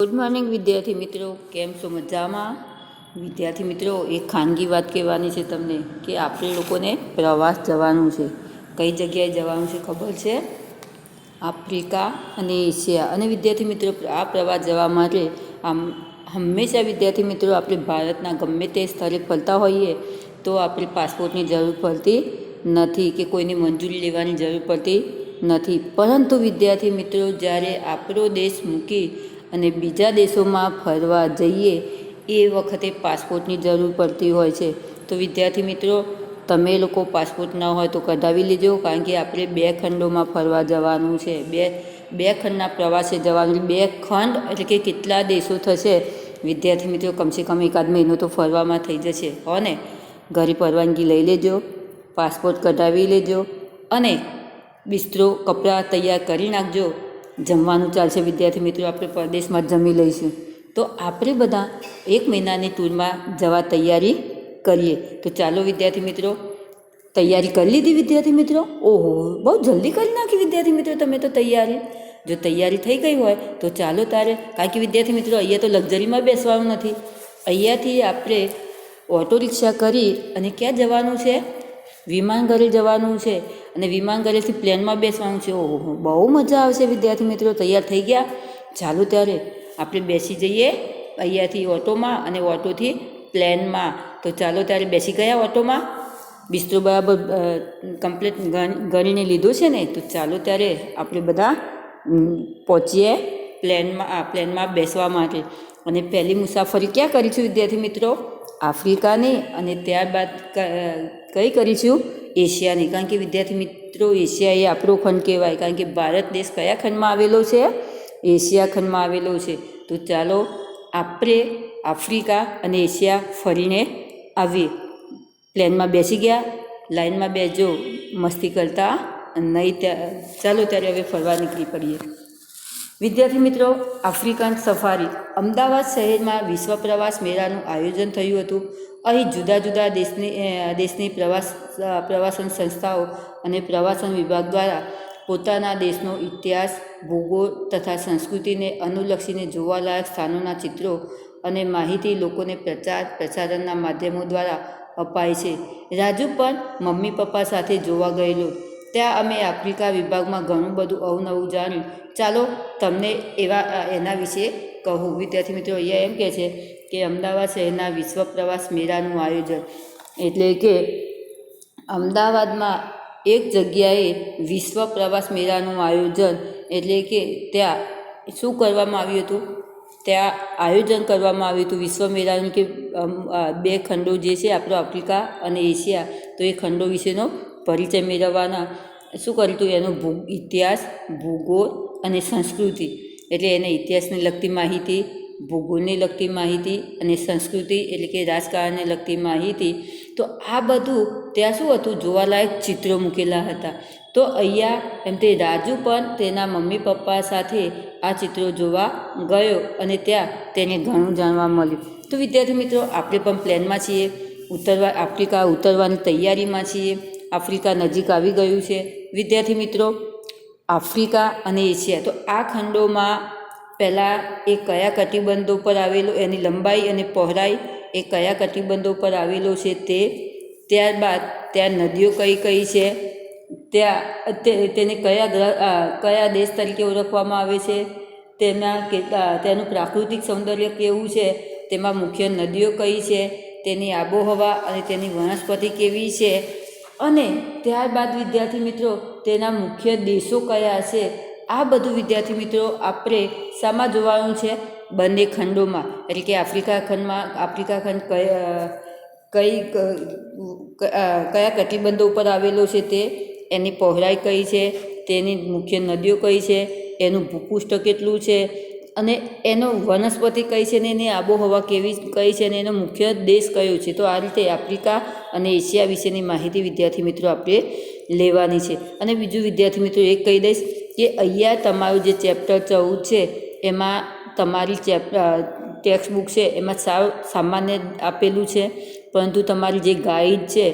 Good morning વિદ્યાર્થી મિત્રો, કેમ છો? મજામાં? વિદ્યાર્થી મિત્રો, એક ખાનગી વાત કહેવાની છે તમને કે આપણે લોકોને પ્રવાસ જવાનું છે. કઈ જગ્યાએ જવાનું છે ખબર છે? આફ્રિકા અને એશિયા. અને વિદ્યાર્થી મિત્રો, આ પ્રવાસ જવા માટે હંમેશા વિદ્યાર્થી મિત્રો આપણે ભારતના ગમે તે સ્થળે ફરતા હોઈએ તો આપણે પાસપોર્ટની જરૂર પડતી નથી કે કોઈની મંજૂરી લેવાની જરૂર પડતી નથી. પરંતુ વિદ્યાર્થી મિત્રો, જ્યારે આપણો દેશ મૂકી અને બીજા દેશોમાં ફરવા જઈએ એ વખતે પાસપોર્ટની જરૂર પડતી હોય છે. તો વિદ્યાર્થી મિત્રો, તમે લોકો પાસપોર્ટ ન હોય તો કઢાવી લેજો, કારણ કે આપણે 2 ખંડોમાં ફરવા જવાનું છે. બે ખંડના પ્રવાસે જવાનું. 2 ખંડ એટલે કે કેટલા દેશો થશે વિદ્યાર્થી મિત્રો? કમસે કમ એકાદ મહિનો તો ફરવામાં થઈ જશે હો ને. ઘરે પરવાનગી લઈ લેજો, પાસપોર્ટ કઢાવી લેજો અને બિસ્તરો કપડાં તૈયાર કરી નાખજો. જમવાનું ચાલશે વિદ્યાર્થી મિત્રો, આપણે પરદેશમાં જમી લઈશું. તો આપણે બધા 1 મહિનાની ટૂરમાં જવા તૈયારી કરીએ. તો ચાલો વિદ્યાર્થી મિત્રો, તૈયારી કરી લીધી વિદ્યાર્થી મિત્રો? ઓહો, બહુ જલ્દી કરી નાખી વિદ્યાર્થી મિત્રો તમે તો તૈયારી. જો તૈયારી થઈ ગઈ હોય તો ચાલો તારે, કારણ કે વિદ્યાર્થી મિત્રો અહીંયા તો લક્ઝરીમાં બેસવાનું નથી. અહીંયાથી આપણે ઓટો રિક્ષા કરી અને ક્યાં જવાનું છે? વિમાન ઘરે જવાનું છે. અને વિમાન ઘરેથી પ્લેનમાં બેસવાનું છે. ઓહો, બહુ મજા આવશે વિદ્યાર્થી મિત્રો. તૈયાર થઈ ગયા? ચાલો ત્યારે આપણે બેસી જઈએ અહીંયાથી ઓટોમાં અને ઓટોથી પ્લેનમાં. તો ચાલો ત્યારે બેસી ગયા ઓટોમાં. બિસ્તરો બરાબર કમ્પ્લીટ ગણીને લીધો છે ને? તો ચાલો ત્યારે આપણે બધા પહોંચીએ પ્લેનમાં બેસવા માટે. અને પહેલી મુસાફરી ક્યાં કરીશું વિદ્યાર્થી મિત્રો? આફ્રિકાની. અને ત્યારબાદ કઈ કરીશું? એશિયાની. કારણ કે વિદ્યાર્થી મિત્રો એશિયા એ આપણો ખંડ કહેવાય, કારણ કે ભારત દેશ કયા ખંડમાં આવેલો છે? એશિયા ખંડમાં આવેલો છે. તો ચાલો આપણે આફ્રિકા અને એશિયા ફરીને આવીએ. પ્લેનમાં બેસી ગયા? લાઈનમાં બેસજો, મસ્તી કરતા નહીં. ચાલો ત્યારે હવે ફરવા નીકળી પડીએ. વિદ્યાર્થી મિત્રો, આફ્રિકન સફારી. અમદાવાદ શહેરમાં વિશ્વ પ્રવાસ મેળાનું આયોજન થયું હતું. અહીં જુદા જુદા દેશની પ્રવાસન સંસ્થાઓ અને પ્રવાસન વિભાગ દ્વારા પોતાના દેશનો ઇતિહાસ, ભૂગોળ તથા સંસ્કૃતિને અનુલક્ષીને જોવાલાયક સ્થાનોના ચિત્રો અને માહિતી લોકોને પ્રસારણના માધ્યમો દ્વારા અપાય છે. રાજુ પણ મમ્મી પપ્પા સાથે જોવા ગયેલો. ત્યાં અમે આફ્રિકા વિભાગમાં ઘણું બધું અવનવું જાણ્યું. ચાલો તમને એના વિશે કહું. વિદ્યાર્થી મિત્રો, અહીંયા એમ કહે છે કે અમદાવાદ શહેરના વિશ્વ પ્રવાસ મેળાનું આયોજન, એટલે કે અમદાવાદમાં એક જગ્યાએ વિશ્વ પ્રવાસ મેળાનું આયોજન, એટલે કે ત્યાં શું કરવામાં આવ્યું હતું? ત્યાં આયોજન કરવામાં આવ્યું હતું વિશ્વ મેળાનું, કે 2 ખંડો જે છે આપણો આફ્રિકા અને એશિયા, તો એ ખંડો વિશેનો પરિચય મેળવવાના શું કર્યું હતું? એનો ઇતિહાસ, ભૂગોળ અને સંસ્કૃતિ, એટલે એને ઇતિહાસને લગતી માહિતી, ભૂગોળને લગતી માહિતી અને સંસ્કૃતિ એટલે કે રાજકારણને લગતી માહિતી. તો આ બધું ત્યાં શું હતું? જોવાલાયક ચિત્રો મૂકેલા હતા. તો અહીંયા એમ તે રાજુ પણ તેના મમ્મી પપ્પા સાથે આ ચિત્રો જોવા ગયો અને ત્યાં તેને ઘણું જાણવા મળ્યું. તો વિદ્યાર્થી મિત્રો, આપણે પણ પ્લેનમાં છીએ, આફ્રિકા ઉતરવાની તૈયારીમાં છીએ. આફ્રિકા નજીક આવી ગયું છે. વિદ્યાર્થી મિત્રો, આફ્રિકા અને એશિયા, તો આ ખંડોમાં પહેલાં એ કયા કટિબંધો પર આવેલો, એની લંબાઈ અને પહોળાઈ એ કયા કટિબંધો પર આવેલો છે તે. ત્યારબાદ ત્યાં નદીઓ કઈ કઈ છે, તેને કયા દેશ તરીકે ઓળખવામાં આવે છે, તેનું પ્રાકૃતિક સૌંદર્ય કેવું છે, તેમાં મુખ્ય નદીઓ કઈ છે, તેની આબોહવા અને તેની વનસ્પતિ કેવી છે. અને ત્યારબાદ વિદ્યાર્થી મિત્રો, તેના મુખ્ય દેશો કયા છે. આ બધું વિદ્યાર્થી મિત્રો આપણે શામાં જોવાનું છે? બંને ખંડોમાં, એટલે કે આફ્રિકા ખંડ કયા કટિબંધો ઉપર આવેલો છે તે, એની પહોળાઈ કઈ છે, તેની મુખ્ય નદીઓ કઈ છે, એનું ભૂપૃષ્ઠ કેટલું છે, અને એનો વનસ્પતિ કઈ છે ને એની આબોહવા કેવી કઈ છે, અને એનો મુખ્ય દેશ કયો છે. તો આ રીતે આફ્રિકા અને એશિયા વિશેની માહિતી વિદ્યાર્થી મિત્રો આપણે લેવાની છે. અને બીજું વિદ્યાર્થી મિત્રો એક કહી દઈશ કે અહીંયા તમારું જે ચેપ્ટર 14 છે એમાં તમારી ટેક્સ્ટ બુક છે એમાં સાવ સામાન્ય આપેલું છે, પરંતુ તમારી જે ગાઈડ છે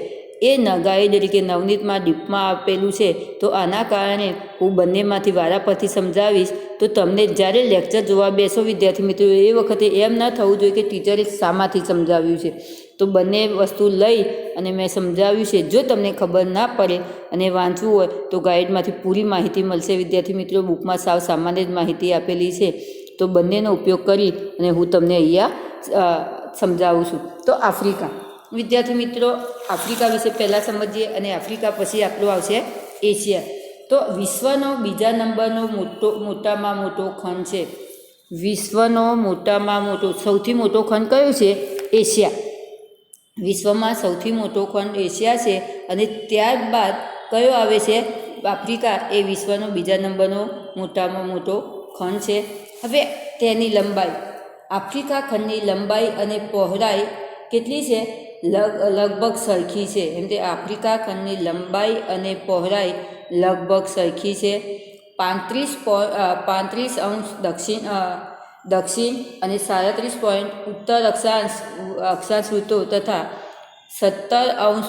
એ નગાઈ એટલે કે નવનીતમાં ડીપમાં આપેલું છે. તો આના કારણે હું બંનેમાંથી વારાફરતી સમજાવીશ. તો તમને જ્યારે લેક્ચર જોવા બેસો વિદ્યાર્થી મિત્રો, એ વખતે એમ ન થવું જોઈએ કે ટીચરે શામાંથી સમજાવ્યું છે. તો બંને વસ્તુ લઈ અને મેં સમજાવ્યું છે. જો તમને ખબર ના પડે અને વાંચવું હોય તો ગાઈડમાંથી પૂરી માહિતી મળશે વિદ્યાર્થી મિત્રો. બુકમાં સાવ સામાન્ય જ માહિતી આપેલી છે. તો બંનેનો ઉપયોગ કરી અને હું તમને અહીંયા સમજાવું છું. તો આફ્રિકા વિદ્યાર્થી મિત્રો, આફ્રિકા વિશે પહેલાં સમજીએ અને આફ્રિકા પછી આપણું આવશે એશિયા. તો વિશ્વનો બીજા નંબરનો મોટામાં મોટો ખંડ છે. વિશ્વનો મોટામાં મોટો સૌથી મોટો ખંડ કયો છે? એશિયા. વિશ્વમાં સૌથી મોટો ખંડ એશિયા છે અને ત્યારબાદ કયો આવે છે? આફ્રિકા. એ વિશ્વનો બીજા નંબરનો મોટામાં મોટો ખંડ છે. હવે તેની લંબાઈ, આફ્રિકા ખંડની લંબાઈ અને પહોળાઈ કેટલી છે? લગભગ સરખી છે. એમ કે આફ્રિકા ખંડની લંબાઈ અને પહોળાઈ લગભગ સરખી છે. 35 અંશ દક્ષિણ અને 37 ઉત્તર અક્ષાંશ ઋતુ તથા 17 અંશ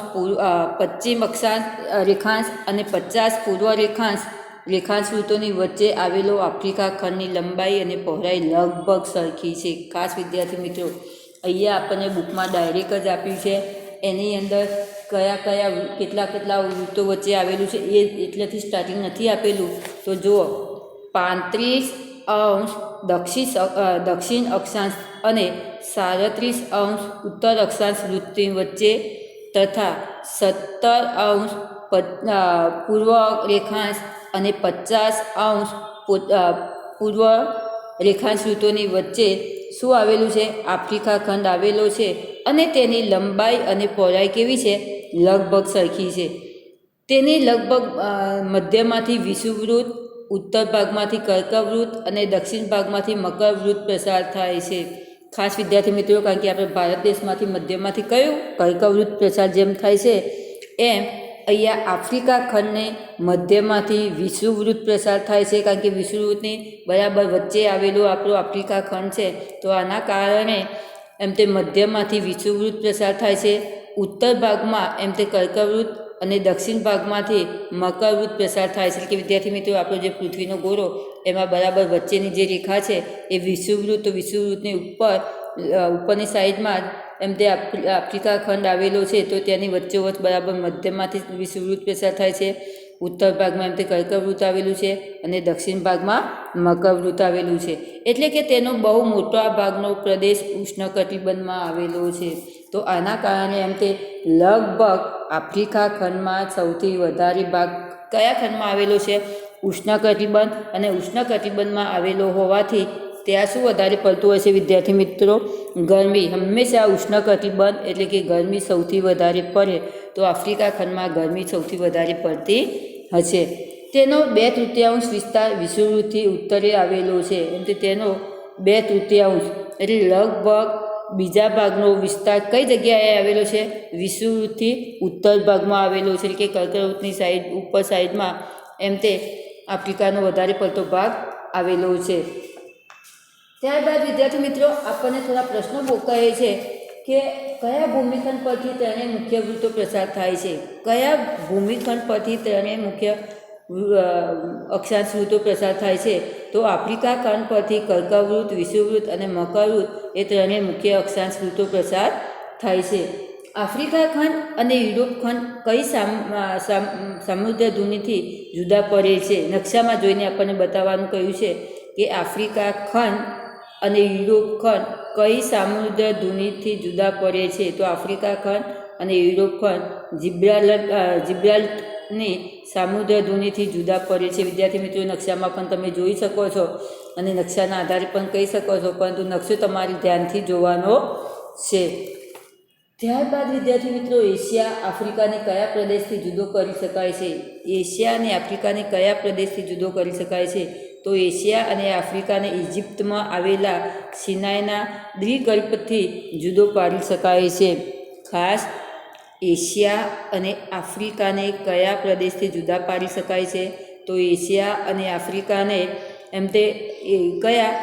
પશ્ચિમ રેખાંશ અને 50 પૂર્વ રેખાંશ ઋતુની વચ્ચે આવેલો આફ્રિકા ખંડની લંબાઈ અને પહોળાઈ લગભગ સરખી છે. ખાસ વિદ્યાર્થી મિત્રો, અહીંયા આપણને બુકમાં ડાયરેક્ટ જ આપ્યું છે. એની અંદર કેટલા ઋતુ વચ્ચે આવેલું છે એ એટલેથી સ્ટાર્ટિંગ નથી આપેલું. તો જુઓ, 35 અંશ દક્ષિણ અક્ષાંશ અને 37 અંશ ઉત્તર અક્ષાંશ ઋતુની વચ્ચે તથા 17 અંશ પૂર્વ રેખાંશ અને 50 અંશ પૂર્વ રેખાંશ ઋતુની વચ્ચે શું આવેલું છે? આફ્રિકા ખંડ આવેલો છે. અને તેની લંબાઈ અને પહોળાઈ કેવી છે? લગભગ સરખી છે. તેની લગભગ મધ્યમાંથી વિષુવવૃત્ત, ઉત્તર ભાગમાંથી કર્કવૃત્ત અને દક્ષિણ ભાગમાંથી મકરવૃત્ત પસાર થાય છે. ખાસ વિદ્યાર્થી મિત્રો, કારણ કે આપણે ભારત દેશમાંથી મધ્યમાંથી કયું કર્કવૃત્ત પસાર જેમ થાય છે, એમ અહીંયા આફ્રિકા ખંડને મધ્યમાંથી વિષુવવૃત્ત પસાર થાય છે. કારણ કે વિષુવવૃત્તની બરાબર વચ્ચે આવેલું આપણું આફ્રિકા ખંડ છે. તો આના કારણે એમ તે મધ્યમાંથી વિષુવવૃત્ત પસાર થાય છે. ઉત્તર ભાગમાં એમ તે કર્કવૃત્ત અને દક્ષિણ ભાગમાંથી મકરવૃત્ત પસાર થાય છે. કે વિદ્યાર્થી મિત્રો, આપણો જે પૃથ્વીનો ગોળો, એમાં બરાબર વચ્ચેની જે રેખા છે એ વિષુવવૃત્ત. તો વિષુવવૃત્તની ઉપરની સાઈડમાં એમ તે આફ્રિકા ખંડ આવેલો છે. તો તેની વચ્ચોવચ્ચ બરાબર મધ્યમાંથી વિષુવવૃત્ત પસાર થાય છે. ઉત્તર ભાગમાં એમ તે કર્કવૃત્ત આવેલું છે અને દક્ષિણ ભાગમાં મકરવૃત્ત આવેલું છે. એટલે કે તેનો બહુ મોટા ભાગનો પ્રદેશ ઉષ્ણકટિબંધમાં આવેલો છે. તો આના કારણે એમ તે લગભગ આફ્રિકા ખંડમાં સૌથી વધારે ભાગ કયા ખંડમાં આવેલો છે? ઉષ્ણકટિબંધ. અને ઉષ્ણકટિબંધમાં આવેલો હોવાથી ત્યાં શું વધારે પડતું હોય છે વિદ્યાર્થી મિત્રો? ગરમી. હંમેશા ઉષ્ણકટિબંધ એટલે કે ગરમી સૌથી વધારે પડે. તો આફ્રિકા ખંડમાં ગરમી સૌથી વધારે પડતી હશે. તેનો 2/3 વિસ્તાર વિષુવવૃત્તથી ઉત્તરે આવેલો છે. એમ કે તેનો 2/3 એટલે લગભગ બીજા ભાગનો વિસ્તાર કઈ જગ્યાએ આવેલો છે? વિષુવવૃત્તથી ઉત્તર ભાગમાં આવેલો છે. એટલે કે કર્કવૃત્તની સાઈડ ઉપર સાઈડમાં એમ તે આફ્રિકાનો વધારે પડતો ભાગ આવેલો છે. ત્યારબાદ વિદ્યાર્થી મિત્રો, આપણને થોડા પ્રશ્નો કહે છે કે કયા ભૂમિખંડ પરથી ત્રણેય મુખ્ય વૃત્તો પસાર થાય છે? કયા ભૂમિખંડ પરથી ત્રણેય મુખ્ય અક્ષાંશ ઋતુ પસાર થાય છે? તો આફ્રિકા ખંડ પરથી કર્કવૃત્ત, વિષુવવૃત્ત અને મકરવૃત્ત એ ત્રણેય મુખ્ય અક્ષાંશ ઋતુ પસાર થાય છે. આફ્રિકા ખંડ અને યુરોપ ખંડ કઈ સમુદ્ર ધુનીથી જુદા પડે છે? નકશામાં જોઈને આપણને બતાવવાનું કહ્યું છે કે આફ્રિકા ખંડ અને યુરોપ ખંડ કઈ સમુદ્ર ધુનીથી જુદા પડે છે? તો આફ્રિકા ખંડ અને યુરોપ ખંડ જિબ્રાલ્ટરની સમુદ્ર ધુનીથી જુદા પડે છે. વિદ્યાર્થી મિત્રો, નકશામાં પણ તમે જોઈ શકો છો અને નકશાના આધારે પણ કહી શકો છો, પરંતુ નકશો તમારે ધ્યાનથી જોવાનો છે. ત્યારબાદ વિદ્યાર્થી મિત્રો, એશિયા આફ્રિકાને કયા પ્રદેશથી જુદો કરી શકાય છે? એશિયા અને આફ્રિકાને કયા પ્રદેશથી જુદો કરી શકાય છે? તો એશિયા અને આફ્રિકાને ઇજિપ્તમાં આવેલા સિનાઈના દ્વીપકલ્પથી જુદો પાડી શકાય છે. ખાસ એશિયા અને આફ્રિકાને કયા પ્રદેશથી જુદા પાડી શકાય છે? તો એશિયા અને આફ્રિકાને એમ તે કયા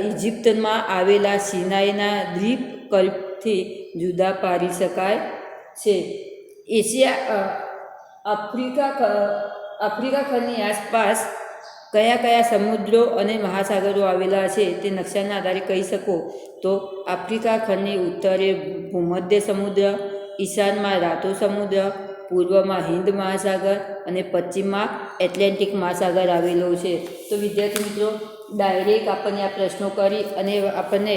ઇજિપ્તમાં આવેલા સિનાઈના દ્વીપકલ્પથી જુદા પાડી શકાય છે. આફ્રિકા ખંડની આસપાસ કયા કયા સમુદ્રો અને મહાસાગરો આવેલા છે તે નકશાના આધારે કહી શકો. તો આફ્રિકા ખંડની ઉત્તરે ભૂમધ્ય સમુદ્ર, ઈશાનમાં રાતો સમુદ્ર, પૂર્વમાં હિન્દ મહાસાગર અને પશ્ચિમમાં એટલાન્ટિક મહાસાગર આવેલો છે. તો વિદ્યાર્થી મિત્રો, ડાયરેક્ટ આપણને આ પ્રશ્નો કરી અને આપણને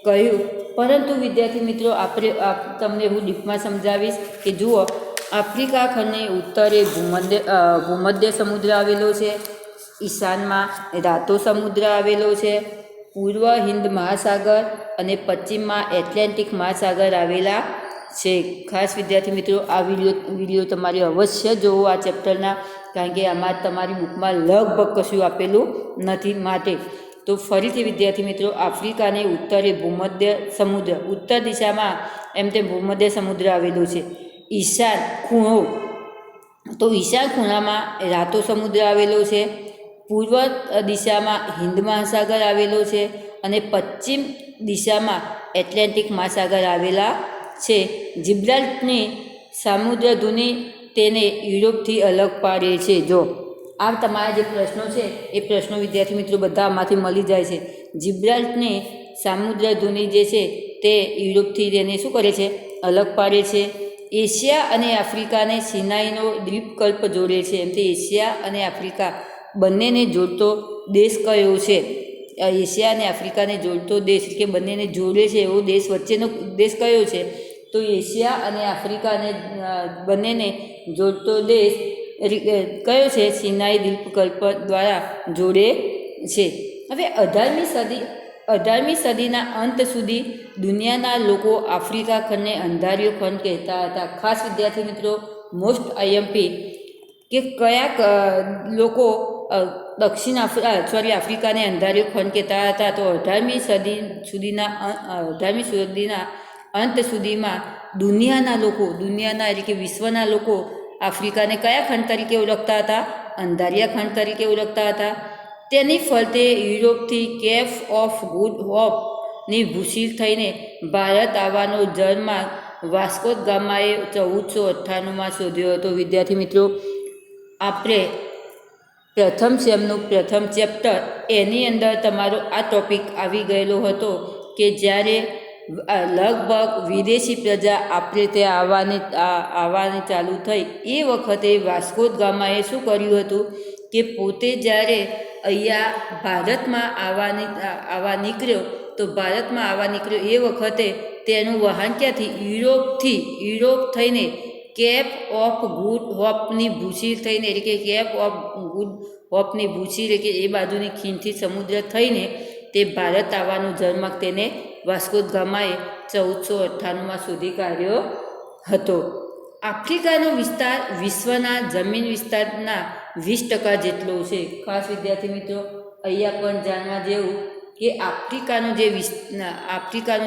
કહ્યું, પરંતુ વિદ્યાર્થી મિત્રો તમને હું ડીપમાં સમજાવીશ કે જુઓ, આફ્રિકા ખંડની ઉત્તરે ભૂમધ્ય સમુદ્ર આવેલો છે, ઈશાનમાં રાતો સમુદ્ર આવેલો છે, પૂર્વ હિન્દ મહાસાગર અને પશ્ચિમમાં એટલાન્ટિક મહાસાગર આવેલા છે. ખાસ વિદ્યાર્થી મિત્રો, આ વિડીયો તમારે અવશ્ય જોવો આ ચેપ્ટરના, કારણ કે આમાં તમારી બુકમાં લગભગ કશું આપેલું નથી. માટે તો ફરીથી વિદ્યાર્થી મિત્રો, આફ્રિકાની ઉત્તરે ભૂમધ્ય સમુદ્ર, ઉત્તર દિશામાં એમ તેમ ભૂમધ્ય સમુદ્ર આવેલો છે. ઈશાન ખૂણો, તો ઈશાન ખૂણામાં રાતો સમુદ્ર આવેલો છે, પૂર્વ દિશામાં હિન્દ મહાસાગર આવેલો છે અને પશ્ચિમ દિશામાં એટલાન્ટિક મહાસાગર આવેલા છે. જિબ્રાલ્ટરની સામુદ્રધુની તેને યુરોપથી અલગ પાડે છે. જો આ તમારા જે પ્રશ્નો છે એ પ્રશ્નો વિદ્યાર્થી મિત્રો બધા આમાંથી મળી જાય છે. જિબ્રાલ્ટરની સામુદ્રધુની જે છે તે યુરોપથી તેને શું કરે છે? અલગ પાડે છે. એશિયા અને આફ્રિકાને સિનાઈનો દ્વીપકલ્પ જોડે છે. એમ તે એશિયા અને આફ્રિકા બંનેને જોડતો દેશ કયો છે? એશિયા અને આફ્રિકાને જોડતો દેશ કે બંનેને જોડે છે એવો દેશ વચ્ચેનો દેશ કયો છે? તો એશિયા અને આફ્રિકાને બંનેને જોડતો દેશ કયો છે? સિનાઈ દ્વીપકલ્પ દ્વારા જોડે છે. હવે 18મી સદીના અંત સુધી દુનિયાના લોકો આફ્રિકા ખંડને અંધારિયો ખંડ કહેતા હતા. ખાસ વિદ્યાર્થી મિત્રો, મોસ્ટ આઈએમપી કે કયા લોકો આફ્રિકાને અંધારિયો ખંડ કહેતા હતા? તો 18મી સદીના અંત સુધીમાં દુનિયાના એટલે કે વિશ્વના લોકો આફ્રિકાને કયા ખંડ તરીકે ઓળખતા હતા? અંધારિયા ખંડ તરીકે ઓળખતા હતા. તેની ફરતે યુરોપથી કેપ ઓફ ગુડ હોપની ભૂશીલ થઈને ભારત આવવાનો જળમાર્ગ વાસ્કો દ ગામાએ 1498માં શોધ્યો હતો. વિદ્યાર્થી મિત્રો, આપણે પ્રથમ સેમનું પ્રથમ ચેપ્ટર એની અંદર તમારો આ ટોપિક આવી ગયેલો હતો કે જ્યારે લગભગ વિદેશી પ્રજા આપણે ત્યાં આવવાની ચાલુ થઈ એ વખતે વાસ્કો દ ગામાએ શું કર્યું હતું કે પોતે જ્યારે અહીંયા ભારતમાં આવવા નીકળ્યો એ વખતે તેનું વહાણ ક્યાંથી? યુરોપ થઈને કેપ ઓફ ગુડ હોપની ભૂશીલ થઈને એટલે કે કેપ ઓફ ગુડ હોપની ભૂશીલ એટલે કે એ બાજુની ખીણથી સમુદ્ર થઈને તે ભારત આવવાનો જળમાર્ગ તેને વાસ્કો દ ગામાએ 1498માં શોધી કાઢ્યો હતો. આફ્રિકાનો વિસ્તાર વિશ્વના જમીન વિસ્તારના 20% જેટલો છે. ખાસ વિદ્યાર્થી મિત્રો, અહીંયા પણ જાણવા જેવું કે આફ્રિકાનો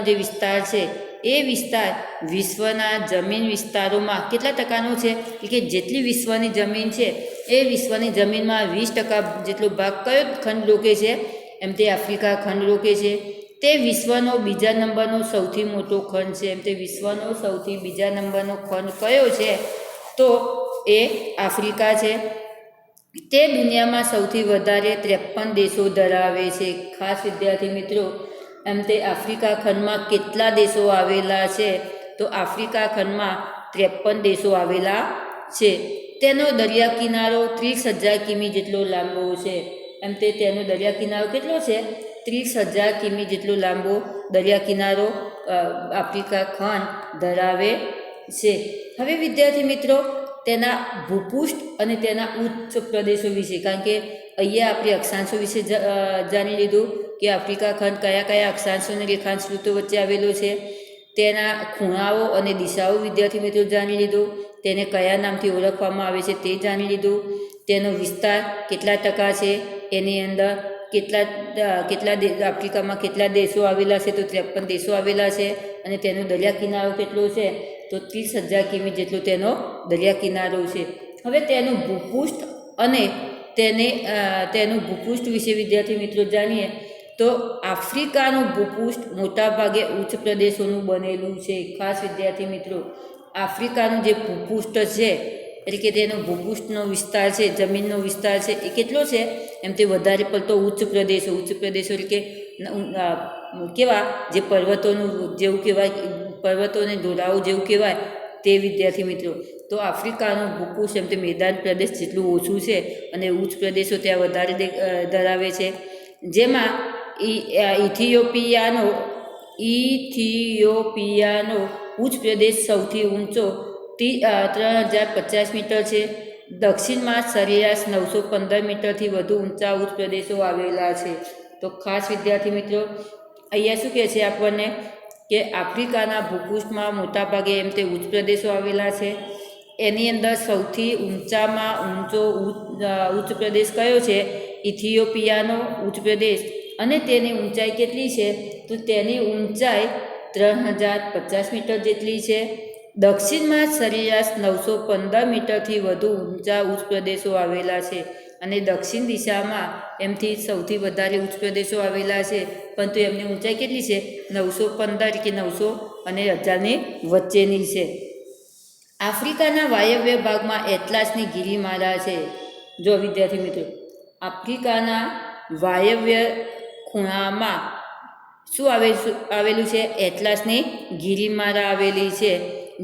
જે વિસ્તાર છે એ વિસ્તાર વિશ્વના જમીન વિસ્તારોમાં કેટલા ટકાનો છે? કે જેટલી વિશ્વની જમીન છે એ વિશ્વની જમીનમાં 20% જેટલો ભાગ કયો ખંડ રોકે છે? એમ તે આફ્રિકા ખંડ રોકે છે. તે વિશ્વનો બીજા નંબરનો સૌથી મોટો ખંડ છે. એમ તે વિશ્વનો સૌથી બીજા નંબરનો ખંડ કયો છે? તો એ આફ્રિકા છે. તે દુનિયામાં સૌથી વધારે 53 દેશો ધરાવે છે. ખાસ વિદ્યાર્થી મિત્રો, એમ તે આફ્રિકા ખંડમાં કેટલા દેશો આવેલા છે? તો આફ્રિકા ખંડમાં 53 દેશો આવેલા છે. તેનો દરિયા કિનારો 30,000 કિમી જેટલો લાંબો છે. એમ તે તેનો દરિયા કિનારો કેટલો છે? 30,000 કિમી જેટલો લાંબો દરિયા કિનારો આફ્રિકા ખંડ ધરાવે છે. હવે વિદ્યાર્થી મિત્રો, તેના ભૂપૃષ્ઠ અને તેના ઉચ્ચ પ્રદેશો વિશે, કારણ કે અહીંયા આપણે અક્ષાંશો વિશે જાણી લીધું કે આફ્રિકા ખંડ કયા કયા અક્ષાંશો અને રેખાંશ વૃત્તો વચ્ચે આવેલો છે. તેના ખૂણાઓ અને દિશાઓ વિદ્યાર્થી મિત્રો જાણી લીધું. તેને કયા નામથી ઓળખવામાં આવે છે તે જાણી લીધું. તેનો વિસ્તાર કેટલા ટકા છે, એની અંદર આફ્રિકામાં કેટલા દેશો આવેલા છે? તો 53 દેશો આવેલા છે. અને તેનો દરિયા કિનારો કેટલો છે? તો 30,000 કિમી જેટલો તેનો દરિયા કિનારો છે. હવે તેનું ભૂપૃષ્ઠ અને તેનું ભૂપૃષ્ઠ વિશે વિદ્યાર્થી મિત્રો જાણીએ તો આફ્રિકાનું ભૂપૃષ્ઠ મોટાભાગે ઉચ્ચ પ્રદેશોનું બનેલું છે. ખાસ વિદ્યાર્થી મિત્રો, આફ્રિકાનું જે ભૂપૃષ્ઠ છે એટલે કે તેનો ભૂપૃષ્ઠનો વિસ્તાર છે, જમીનનો વિસ્તાર છે એ કેટલો છે, એમ તે વધારે પડતો ઉચ્ચ પ્રદેશો એટલે કે કેવા જે પર્વતોનું જેવું કહેવાય, પર્વતોને ઢોળાવો જેવું કહેવાય તે વિદ્યાર્થી મિત્રો. તો આફ્રિકાનું ભૂપૃષ્ઠ એમ તે મેદાન પ્રદેશ જેટલું ઓછું છે અને ઉચ્ચ પ્રદેશો ત્યાં વધારે ધરાવે છે. જેમાં ઇથિયોપિયાનો ઉચ્ચ પ્રદેશ સૌથી ઊંચો 3050 મીટર છે. દક્ષિણમાં સરેરાશ 915 મીટરથી વધુ ઊંચા ઉચ્ચ પ્રદેશો આવેલા છે. તો ખાસ વિદ્યાર્થી મિત્રો અહીંયા શું કહે છે આપણને કે આફ્રિકાના ભૂપૃષ્ઠમાં મોટાભાગે એમ તે ઉચ્ચ પ્રદેશો આવેલા છે. એની અંદર સૌથી ઊંચામાં ઊંચો ઉચ્ચ પ્રદેશ કયો છે? ઇથિયોપિયાનો ઉચ્ચ પ્રદેશ. અને તેની ઊંચાઈ કેટલી છે? તો તેની ઊંચાઈ 3050 મીટર જેટલી છે. દક્ષિણમાં સરેરાશ 915 મીટરથી વધુ ઊંચા ઉચ્ચ પ્રદેશો આવેલા છે. અને દક્ષિણ દિશામાં એમથી સૌથી વધારે ઉચ્ચ પ્રદેશો આવેલા છે, પરંતુ એમની ઊંચાઈ કેટલી છે? 915 કે 900 અને 1000ની વચ્ચેની છે. આફ્રિકાના વાયવ્ય ભાગમાં એટલાસની ગિરિમાળા છે. જો વિદ્યાર્થી મિત્રો, આફ્રિકાના વાયવ્ય ખૂણામાં શું આવેલું છે? એટલાસની ગિરિમાળા આવેલી છે.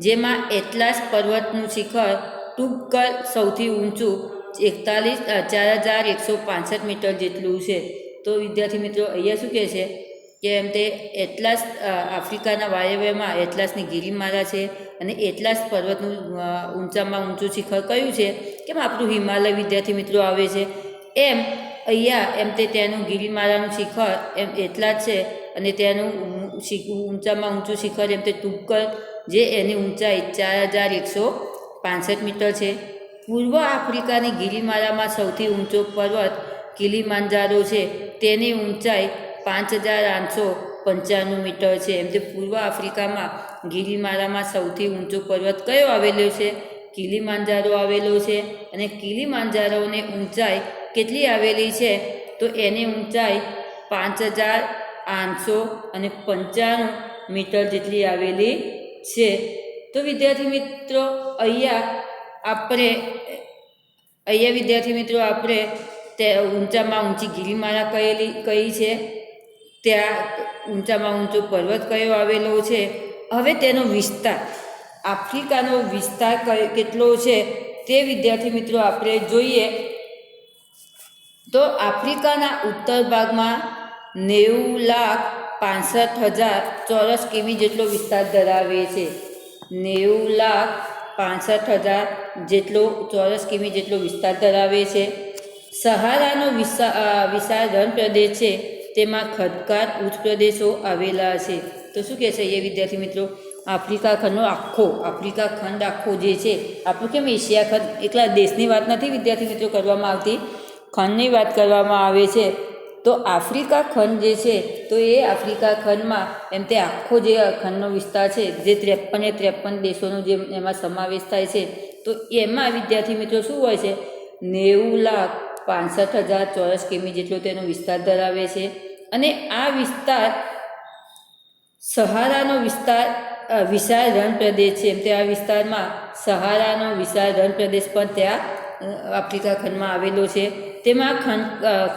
જેમાં એટલાસ પર્વતનું શિખર ટૂંકકર સૌથી ઊંચું 4165 મીટર જેટલું છે. તો વિદ્યાર્થી મિત્રો અહીંયા શું કહે છે કે એમ તે એટલાસ આફ્રિકાના વાયવ્યમાં એટલાસની ગિરિમાળા છે. અને એટલાસ પર્વતનું ઊંચામાં ઊંચું શિખર કયું છે? કેમ આપણું હિમાલય વિદ્યાર્થી મિત્રો આવે છે, એમ અહીંયા એમ તે તેનું ગિરિમાળાનું શિખર એમ એટલા જ છે. અને તેનું ઊંચામાં ઊંચું શિખર એમ તે ટૂંકકર, જે એની ઊંચાઈ 4165 મીટર છે. પૂર્વ આફ્રિકાની ગિરિમાળામાં સૌથી ઊંચો પર્વત કિલીમાંજારો છે. તેની ઊંચાઈ 5895 મીટર છે. એમ તે પૂર્વ આફ્રિકામાં ગિરિમાળામાં સૌથી ઊંચો પર્વત કયો આવેલો છે? કિલીમાંજારો આવેલો છે. અને કિલીમાંજારોની ઊંચાઈ કેટલી આવેલી છે? તો એની ઊંચાઈ 5895 મીટર જેટલી આવેલી છે. તો વિદ્યાર્થી મિત્રો અહીંયા વિદ્યાર્થી મિત્રો આપણે તે ઊંચામાં ઊંચી ગિરિમાળા કઈ છે, ત્યાં ઊંચામાં ઊંચો પર્વત કયો આવેલો છે. હવે તેનો વિસ્તાર, આફ્રિકાનો વિસ્તાર કેટલો છે તે વિદ્યાર્થી મિત્રો આપણે જોઈએ. તો આફ્રિકાના ઉત્તર ભાગમાં 90,65,000 ચોરસ કિમી જેટલો વિસ્તાર ધરાવે છે. 90,65,000 જેટલો ચોરસ કિમી જેટલો વિસ્તાર ધરાવે છે. સહારાનો વિશાળ રણ પ્રદેશ છે, તેમાં ખદકાર ઉચ્ચ પ્રદેશો આવેલા છે. તો શું કહે છે એ વિદ્યાર્થી મિત્રો? આફ્રિકા ખંડ આખો જે છે, આપણું કેમ એશિયા ખંડ એકલા દેશની વાત નથી વિદ્યાર્થી મિત્રો કરવામાં આવતી, ખંડની વાત કરવામાં આવે છે. તો આફ્રિકા ખંડ જે છે, તો એ આફ્રિકા ખંડમાં એમ તે આખો જે ખંડનો વિસ્તાર છે, જે 53 દેશોનો જે એમાં સમાવેશ થાય છે, તો એમાં વિદ્યાર્થી મિત્રો શું હોય છે? 90,65,000 ચોરસ કિમી જેટલો તેનો વિસ્તાર ધરાવે છે. અને આ વિસ્તાર સહારાનો વિશાળ રણ પ્રદેશ છે. એમ તે આ વિસ્તારમાં સહારાનો વિશાળ રણ પ્રદેશ પણ ત્યાં આફ્રિકા ખંડમાં આવેલો છે. તેમાં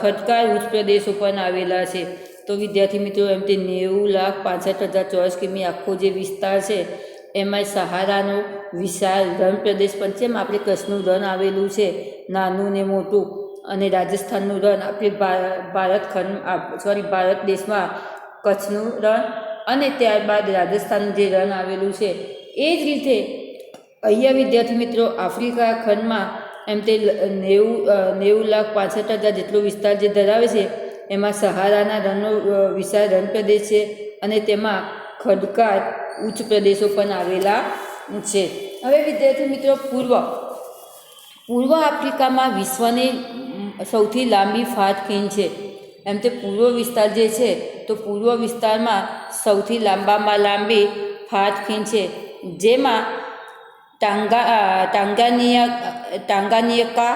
ખદકાર ઉચ્ચ પ્રદેશો પણ આવેલા છે. તો વિદ્યાર્થી મિત્રો એમ તે 90,65,000 ચોરસ કિમી આખો જે વિસ્તાર છે, એમાં સહારાનો વિશાળ રણ પ્રદેશ પણ છે. એમ આપણે કચ્છનું રણ આવેલું છે, નાનું ને મોટું, અને રાજસ્થાનનું રણ, આપણે ભારત દેશમાં કચ્છનું રણ, અને ત્યારબાદ રાજસ્થાનનું જે રણ આવેલું છે. એ જ રીતે અહીંયા વિદ્યાર્થી મિત્રો આફ્રિકા ખંડમાં એમ તે 90,65,000 જેટલો વિસ્તાર જે ધરાવે છે, એમાં સહારાના રણનો વિશાળ રણ પ્રદેશ છે. અને તેમાં ખદકાર ઉચ્ચ પ્રદેશો પણ આવેલા છે. હવે વિદ્યાર્થી મિત્રો પૂર્વ આફ્રિકામાં વિશ્વની સૌથી લાંબી ફાટ ખીણ છે. એમ તે પૂર્વ વિસ્તાર જે છે, તો પૂર્વ વિસ્તારમાં સૌથી લાંબામાં લાંબી ફાટ ખીણ છે. જેમાં ટાંગાનિયકા,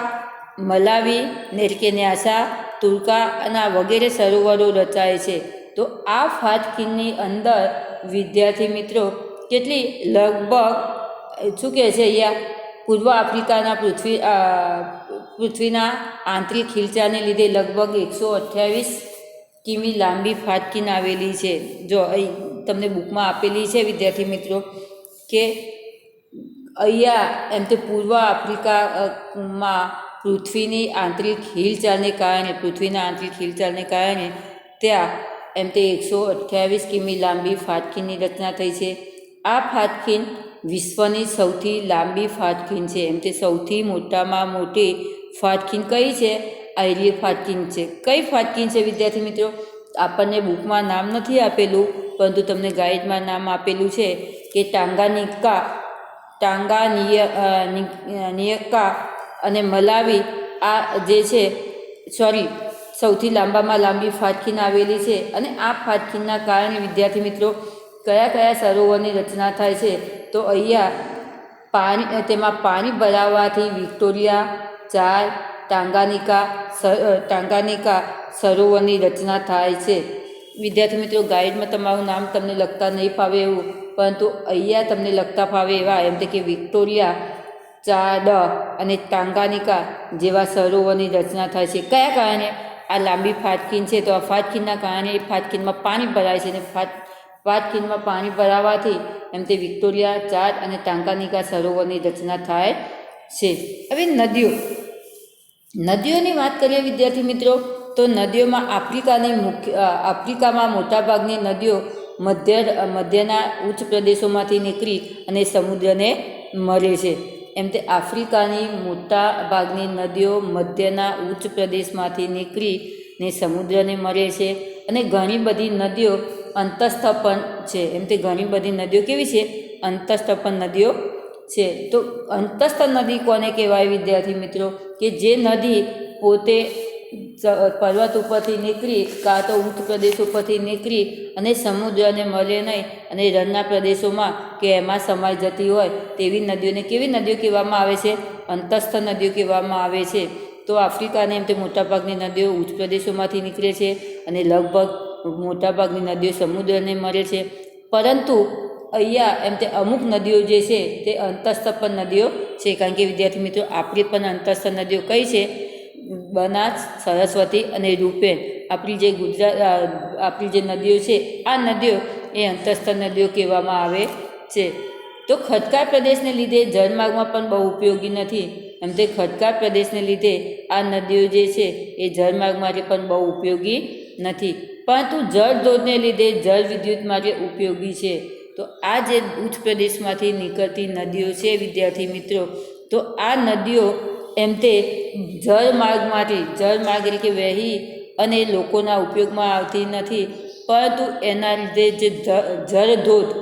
મલાવી, નેરકેન્યાસા, તુર્કાના વગેરે સરોવરો રચાય છે. તો આ ફાટ ખીણની અંદર વિદ્યાર્થી મિત્રો કેટલી લગભગ શું કહે છે અહીંયા, પૂર્વ આફ્રિકાના પૃથ્વીના આંતરિક હિલચાલને લીધે લગભગ 128 કિમી લાંબી ફાટકીન આવેલી છે. જો અહીં તમને બુકમાં આપેલી છે વિદ્યાર્થી મિત્રો કે અહીંયા એમ તે પૂર્વ આફ્રિકામાં પૃથ્વીની આંતરિક હિલચાલને કારણે ત્યાં એમ તે 128 કિમી લાંબી ફાટકીની રચના થઈ છે. આ ફાટકીન વિશ્વની સૌથી લાંબી ફાટકીન છે. એમ તે સૌથી મોટામાં મોટી ફાટકીન કઈ છે? આયરી ફાટકીન છે. કઈ ફાટકીન છે વિદ્યાર્થી મિત્રો? આપણને બુકમાં નામ નથી આપેલું, પરંતુ તમને ગાઈડમાં નામ આપેલું છે કે ટાંગાનિયકા અને મલાવી. આ જે છે સૌથી લાંબામાં લાંબી ફાટકીન આવેલી છે. અને આ ફાટકીનના કારણે વિદ્યાર્થી મિત્રો કયા કયા સરોવરની રચના થાય છે? તો અહીંયા તેમાં પાણી ભરાવાથી વિક્ટોરિયા, ચાર, ટાંગાનિકા સરોવરની રચના થાય છે. વિદ્યાર્થી મિત્રો ગાઈડમાં તમારું નામ તમને લખતા નહીં ફાવે એવું, પરંતુ અહીંયા તમને લખતા ફાવે એવા એમ કે વિક્ટોરિયા, ચાડ અને ટાંગાનિકા જેવા સરોવરની રચના થાય છે. કયા કારણે? આ લાંબી ફાટકીન છે તો આ ફાટકીનના કારણે ફાટકીનમાં પાણી ભરાય છે અને ફાટકીનમાં પાણી ભરાવાથી એમ તે વિક્ટોરિયા, ચાડ અને ટાંગાનિકા સરોવરની રચના થાય છે. હવે નદીઓની વાત કરીએ વિદ્યાર્થી મિત્રો તો નદીઓમાં આફ્રિકામાં મોટાભાગની નદીઓ મધ્યના ઉચ્ચ પ્રદેશોમાંથી નીકળી અને સમુદ્રને મળે છે. એમ તે આફ્રિકાની મોટા ભાગની નદીઓ મધ્યના ઉચ્ચ પ્રદેશમાંથી નીકળીને સમુદ્રને મળે છે. અને ઘણી બધી નદીઓ અંતસ્થ પણ છે. એમ તે ઘણી બધી નદીઓ કેવી છે? અંતસ્થ પણ નદીઓ છે. તો અંતસ્થ નદી કોને કહેવાય વિદ્યાર્થી મિત્રો? કે જે નદી પોતે પર્વત ઉપરથી નીકળી કાં તો ઉચ્ચ પ્રદેશ ઉપરથી નીકળી અને સમુદ્રને મળે નહીં અને રણના પ્રદેશોમાં કે એમાં સમાઈ જતી હોય તેવી નદીઓને કેવી નદીઓ કહેવામાં આવે છે? અંતસ્થ નદીઓ કહેવામાં આવે છે. તો આફ્રિકાને એમ તે મોટાભાગની નદીઓ ઉચ્ચ પ્રદેશોમાંથી નીકળે છે અને લગભગ મોટાભાગની નદીઓ સમુદ્રને મળે છે. પરંતુ અહીંયા એમ તે અમુક નદીઓ જે છે તે અંતસ્થ પણ નદીઓ છે. કારણ કે વિદ્યાર્થી મિત્રો આપણી પણ અંતસ્થ નદીઓ કઈ છે? બનાસ, સરસ્વતી અને રૂપેણ. આપણી જે નદીઓ છે આ નદીઓ એ અંતસ્થ નદીઓ કહેવામાં આવે છે. તો ખડકાળ પ્રદેશને લીધે જળમાર્ગમાં પણ બહુ ઉપયોગી નથી. એમ તે ખડકાળ પ્રદેશને લીધે આ નદીઓ જે છે એ જળમાર્ગ માટે પણ બહુ ઉપયોગી નથી, પરંતુ જળધોધને લીધે જળ વિદ્યુત માટે ઉપયોગી છે. તો આ જે ઉચ્ચ પ્રદેશમાંથી નીકળતી નદીઓ છે વિદ્યાર્થી મિત્રો, તો આ નદીઓ એમ તે જળમાર્ગ એટલે કે વહી અને લોકોના ઉપયોગમાં આવતી નથી, પરંતુ એના લીધે જે જળધોધ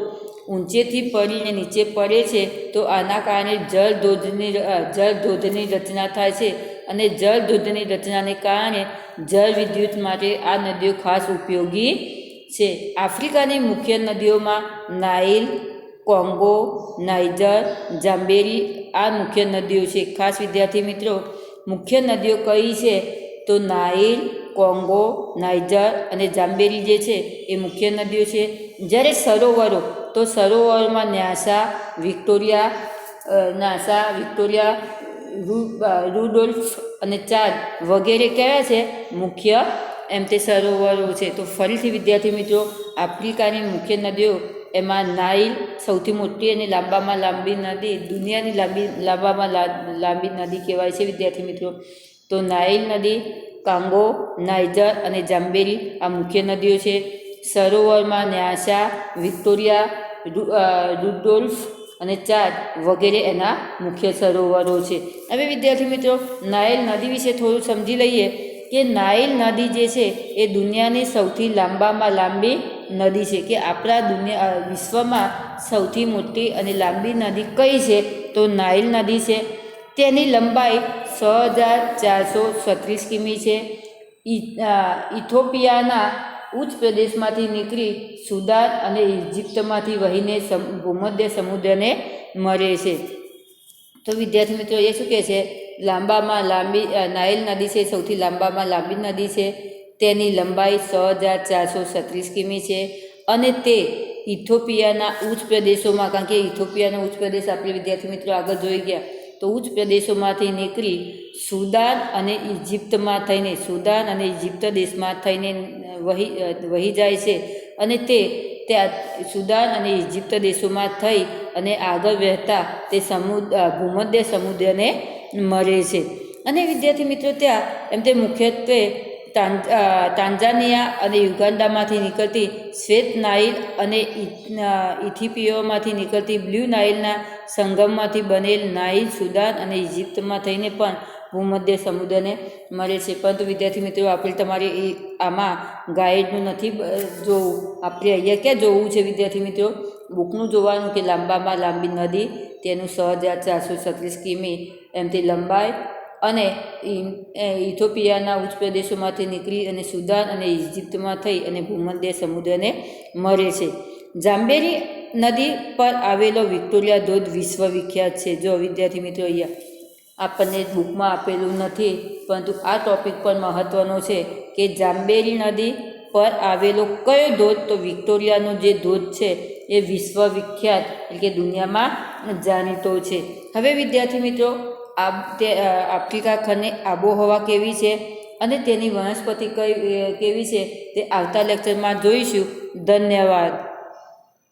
ઊંચેથી પડીને નીચે પડે છે તો આના કારણે જળધોધની રચના થાય છે. અને જળધોધની રચનાને કારણે જળ વિદ્યુત માટે આ નદીઓ ખાસ ઉપયોગી છે. આફ્રિકાની મુખ્ય નદીઓમાં નાઇલ, કોંગો, નાઇજર, જાંબેરી આ મુખ્ય નદીઓ છે. ખાસ વિદ્યાર્થી મિત્રો મુખ્ય નદીઓ કઈ છે? તો નાઇલ, કોંગો, નાઇજર અને જાંબેરી જે છે એ મુખ્ય નદીઓ છે. જ્યારે સરોવરોમાં ન્યાસા, વિક્ટોરિયા, રુડોલ્ફ અને ચાદ વગેરે કયા છે? મુખ્ય એમ તે સરોવરો છે. તો ફરીથી વિદ્યાર્થી મિત્રો આફ્રિકાની મુખ્ય નદીઓ એમાં નાઇલ સૌથી મોટી અને લાંબામાં લાંબી નદી, દુનિયાની લાંબામાં લાંબી નદી કહેવાય છે વિદ્યાર્થી મિત્રો. તો નાઇલ નદી, કાંગો, નાઇજર અને જાંબેરી આ મુખ્ય નદીઓ છે. સરોવરમાં ન્યાસા, વિક્ટોરિયા, રુડોલ્ફ અને ચાદ વગેરે એના મુખ્ય સરોવરો છે. હવે વિદ્યાર્થી મિત્રો નાઇલ નદી વિશે થોડું સમજી લઈએ કે નાઇલ નદી જે છે એ દુનિયાની સૌથી લાંબામાં લાંબી નદી છે. કે આપણા વિશ્વમાં સૌથી મોટી અને લાંબી નદી કઈ છે? તો નાઇલ નદી છે. તેની લંબાઈ 6436 કિમી છે. ઇથોપિયાના ઉચ્ચ પ્રદેશમાંથી નીકળી સુદાન અને ઇજિપ્તમાંથી વહીને ભૂમધ્ય સમુદ્રને મળે છે. તો વિદ્યાર્થી મિત્રો એ શું કહે છે? લાંબામાં લાંબી નાઇલ નદી છે સૌથી લાંબામાં લાંબી નદી છે. તેની લંબાઈ 6436 કિમી છે અને તે ઇથોપિયાના ઉચ્ચ પ્રદેશોમાં, કારણ કે ઇથોપિયાનો ઉચ્ચ પ્રદેશ આપણે વિદ્યાર્થી મિત્રો આગળ જોઈ ગયા, તો ઉચ્ચ પ્રદેશોમાંથી નીકળી સુદાન અને ઇજિપ્ત દેશમાં થઈને વહી જાય છે અને તે ત્યાં સુદાન અને ઇજિપ્ત દેશોમાં થઈ અને આગળ વહેતા તે ભૂમધ્ય સમુદ્રને મળે છે. અને વિદ્યાર્થી મિત્રો ત્યાં એમ તે મુખ્યત્વે તાંજાનિયા અને યુગાન્ડામાંથી નીકળતી શ્વેત નાઇલ અને ઇથિયોપિયામાંથી નીકળતી બ્લુ નાઇલના સંગમમાંથી બનેલ નાઇલ સુદાન અને ઇજિપ્તમાં થઈને પણ ભૂમધ્ય સમુદ્રને મળે છે. પરંતુ વિદ્યાર્થી મિત્રો આપણે તમારે આમાં ગાઈડનું નથી જોવું, આપણે અહીંયા ક્યાં જોવું છે વિદ્યાર્થી મિત્રો? બુકનું જોવાનું કે લાંબામાં લાંબી નદી, તેનું 6436 કિમી એમ તે લંબાઈ, અને ઇથોપિયાના ઉચ્ચ પ્રદેશોમાંથી નીકળી અને સુદાન અને ઇજિપ્તમાં થઈ અને ભૂમધ્ય સમુદ્રને મળે છે. જાંબેરી નદી પર આવેલો વિક્ટોરિયા ધોધ વિશ્વ વિખ્યાત છે. જો વિદ્યાર્થી મિત્રો અહીંયા આપણને બુકમાં આપેલું નથી, પરંતુ આ ટૉપિક પણ મહત્ત્વનો છે કે જાંબેરી નદી પર આવેલો કયો ધોધ? તો વિક્ટોરિયાનો જે ધોધ છે એ વિશ્વ વિખ્યાત એટલે કે દુનિયામાં જાણીતો છે. હવે વિદ્યાર્થી મિત્રો આફ્રિકા ખંડની આબોહવા કેવી છે અને તેની વનસ્પતિ કેવી છે તે આવતા લેક્ચરમાં જોઈશું. ધન્યવાદ.